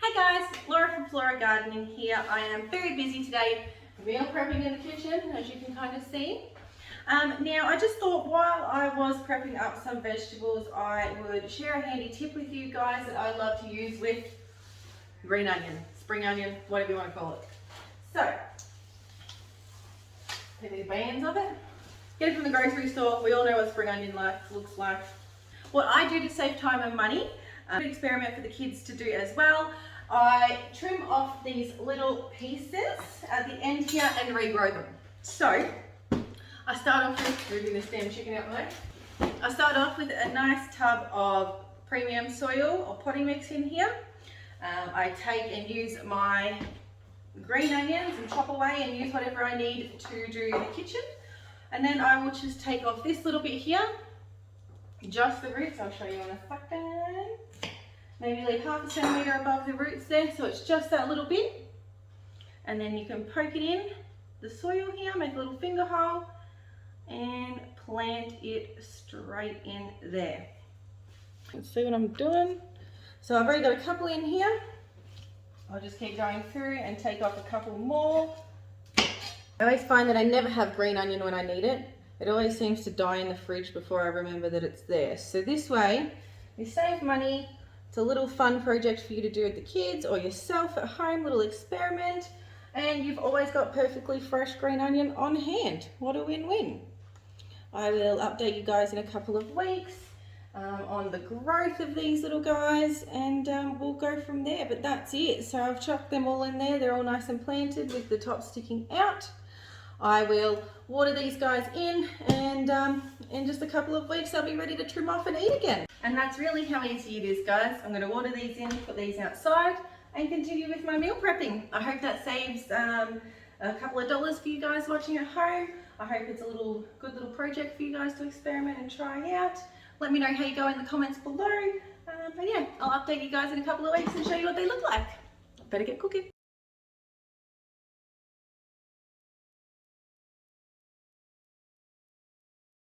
Hi guys, Laura from Flaura Gardening here. I am very busy today, meal prepping in the kitchen, as you can kind of see. Now I just thought while I was prepping up some vegetables, I would share a handy tip with you guys that I love to use with green onion, spring onion, whatever you want to call it. So, take these bands of it. Get it from the grocery store. We all know what spring onion looks like. What I do to save time and money, an experiment for the kids to do as well, I trim off these little pieces at the end here and regrow them. So, I start off with, moving this damn chicken out of the way. I start off with a nice tub of premium soil or potting mix in here. I take and use my green onions and chop away and use whatever I need to do in the kitchen. And then I will just take off this little bit here, just the roots. I'll show you in a second. Maybe leave half a centimetre above the roots there, so it's just that little bit. And then you can poke it in the soil here, make a little finger hole, and plant it straight in there. Let's see what I'm doing. So I've already got a couple in here. I'll just keep going through and take off a couple more. I always find that I never have green onion when I need it. It always seems to die in the fridge before I remember that it's there. So this way, you save money. It's a little fun project for you to do with the kids or yourself at home, little experiment. And you've always got perfectly fresh green onion on hand. What a win-win. I will update you guys in a couple of weeks on the growth of these little guys, and we'll go from there. But that's it. So I've chucked them all in there. They're all nice and planted with the top sticking out. I will water these guys in, and in just a couple of weeks they'll be ready to trim off and eat again. And that's really how easy it is, guys. I'm going to water these in, put these outside, and continue with my meal prepping. I hope that saves a couple of dollars for you guys watching at home. I hope it's a good little project for you guys to experiment and try out. Let me know how you go in the comments below. But yeah, I'll update you guys in a couple of weeks and show you what they look like. Better get cooking.